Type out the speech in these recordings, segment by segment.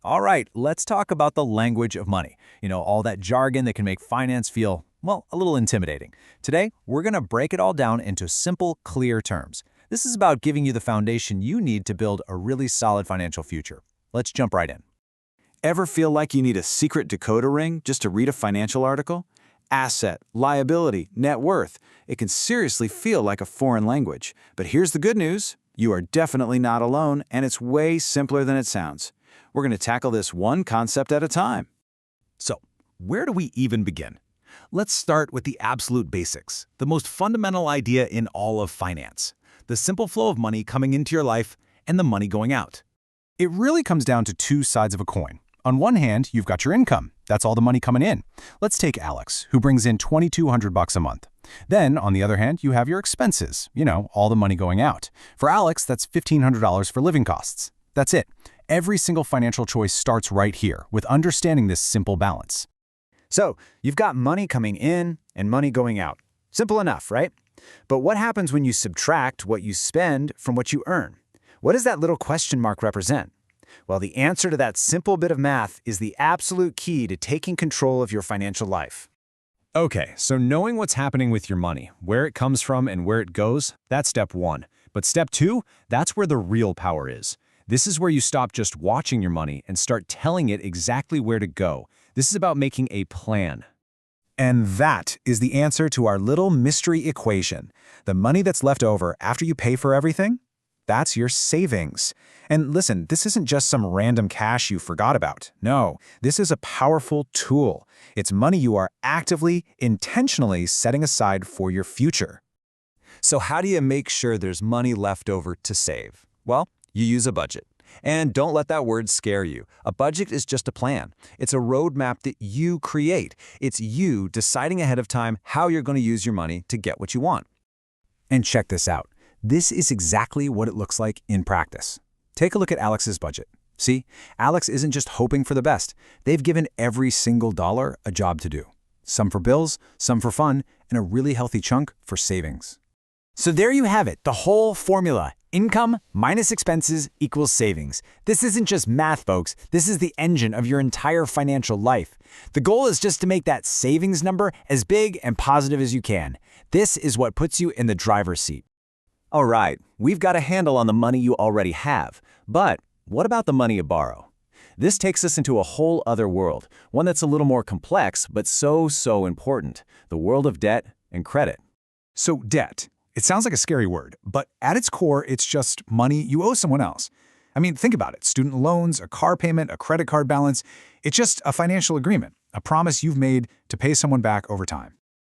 All right, let's talk about the language of money. All that jargon that can make finance feel, well, a little intimidating. Today, we're going to break it all down into simple, clear terms. This is about giving you the foundation you need to build a really solid financial future. Let's jump right in. Ever feel like you need a secret decoder ring just to read a financial article? Asset, liability, net worth. It can seriously feel like a foreign language. But here's the good news. You are definitely not alone, and it's way simpler than it sounds. We're going to tackle this one concept at a time. So, where do we even begin? Let's start with the absolute basics, the most fundamental idea in all of finance. The simple flow of money coming into your life and the money going out. It really comes down to two sides of a coin. On one hand, you've got your income. That's all the money coming in. Let's take Alex, who brings in $2,200 a month. Then, on the other hand, you have your expenses, all the money going out. For Alex, that's $1,500 for living costs. That's it. Every single financial choice starts right here with understanding this simple balance. So, you've got money coming in and money going out. Simple enough, right? But what happens when you subtract what you spend from what you earn? What does that little question mark represent? Well, the answer to that simple bit of math is the absolute key to taking control of your financial life. Okay, so knowing what's happening with your money, where it comes from and where it goes, that's step one. But step two, that's where the real power is. This is where you stop just watching your money and start telling it exactly where to go. This is about making a plan. And that is the answer to our little mystery equation. The money that's left over after you pay for everything, that's your savings. And listen, this isn't just some random cash you forgot about. No, this is a powerful tool. It's money you are actively, intentionally setting aside for your future. So how do you make sure there's money left over to save? Well, you use a budget. And don't let that word scare you. A budget is just a plan. It's a roadmap that you create. It's you deciding ahead of time how you're going to use your money to get what you want. And check this out. This is exactly what it looks like in practice. Take a look at Alex's budget. See, Alex isn't just hoping for the best. They've given every single dollar a job to do. Some for bills, some for fun, and a really healthy chunk for savings. So there you have it, the whole formula. Income minus expenses equals savings. This isn't just math, folks. This is the engine of your entire financial life. The goal is just to make that savings number as big and positive as you can. This is what puts you in the driver's seat. All right, we've got a handle on the money you already have. But what about the money you borrow? This takes us into a whole other world, one that's a little more complex, but so important, the world of debt and credit. So debt. It sounds like a scary word, but at its core, it's just money you owe someone else. I mean, think about it. Student loans, a car payment, a credit card balance. It's just a financial agreement, a promise you've made to pay someone back over time.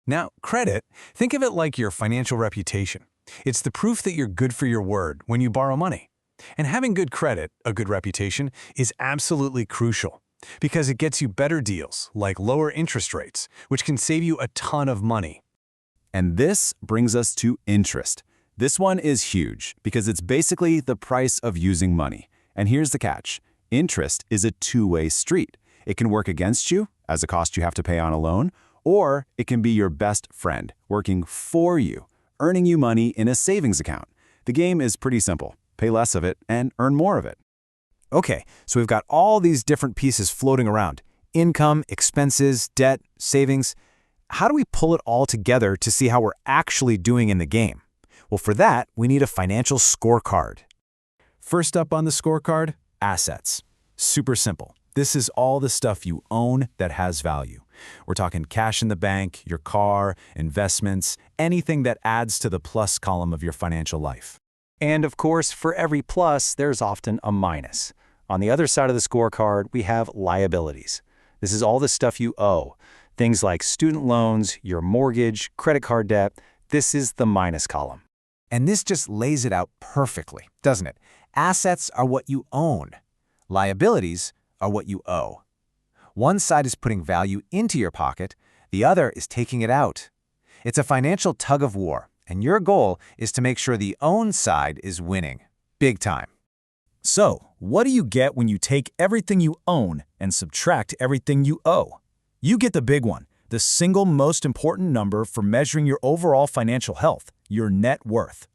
Now, credit, think of it like your financial reputation. It's the proof that you're good for your word when you borrow money. And having good credit, a good reputation, is absolutely crucial because it gets you better deals like lower interest rates, which can save you a ton of money. And this brings us to interest. This one is huge because it's basically the price of using money. And here's the catch. Interest is a two-way street. It can work against you as a cost you have to pay on a loan, or it can be your best friend working for you, earning you money in a savings account. The game is pretty simple. Pay less of it and earn more of it. Okay, so we've got all these different pieces floating around. Income, expenses, debt, savings. How do we pull it all together to see how we're actually doing in the game? Well, for that, we need a financial scorecard. First up on the scorecard, assets. Super simple. This is all the stuff you own that has value. We're talking cash in the bank, your car, investments, anything that adds to the plus column of your financial life. And of course, for every plus, there's often a minus. On the other side of the scorecard, we have liabilities. This is all the stuff you owe. Things like student loans, your mortgage, credit card debt. This is the minus column. And this just lays it out perfectly, doesn't it? Assets are what you own. Liabilities are what you owe. One side is putting value into your pocket, the other is taking it out. It's a financial tug of war, and your goal is to make sure the own side is winning, big time. So, what do you get when you take everything you own and subtract everything you owe? You get the big one, the single most important number for measuring your overall financial health, your net worth.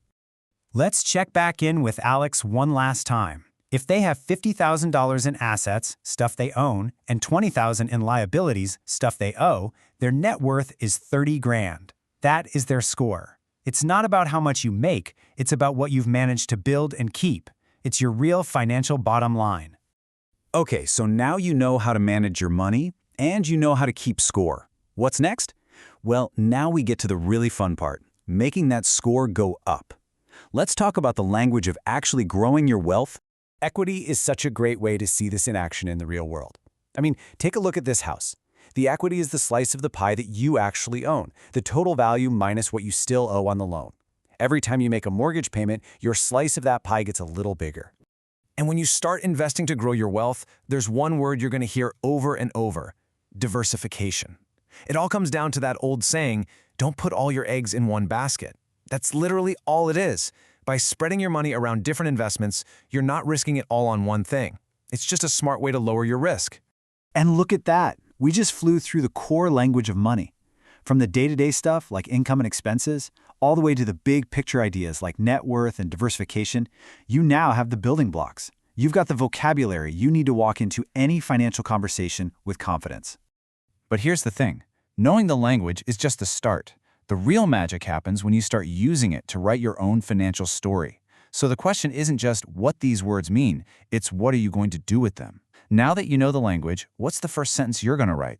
Let's check back in with Alex one last time. If they have $50,000 in assets, stuff they own, and $20,000 in liabilities, stuff they owe, their net worth is 30 grand. That is their score. It's not about how much you make, it's about what you've managed to build and keep. It's your real financial bottom line. Okay, so now you know how to manage your money, and you know how to keep score. What's next? Well, now we get to the really fun part, making that score go up. Let's talk about the language of actually growing your wealth. Equity is such a great way to see this in action in the real world. I mean, take a look at this house. The equity is the slice of the pie that you actually own, the total value minus what you still owe on the loan. Every time you make a mortgage payment, your slice of that pie gets a little bigger. And when you start investing to grow your wealth, there's one word you're going to hear over and over: diversification. It all comes down to that old saying, don't put all your eggs in one basket. That's literally all it is. By spreading your money around different investments, you're not risking it all on one thing. It's just a smart way to lower your risk. And look at that. We just flew through the core language of money. From the day-to-day stuff like income and expenses, all the way to the big picture ideas like net worth and diversification, you now have the building blocks. You've got the vocabulary you need to walk into any financial conversation with confidence. But here's the thing. Knowing the language is just the start. The real magic happens when you start using it to write your own financial story. So the question isn't just what these words mean, it's what are you going to do with them? Now that you know the language, what's the first sentence you're going to write?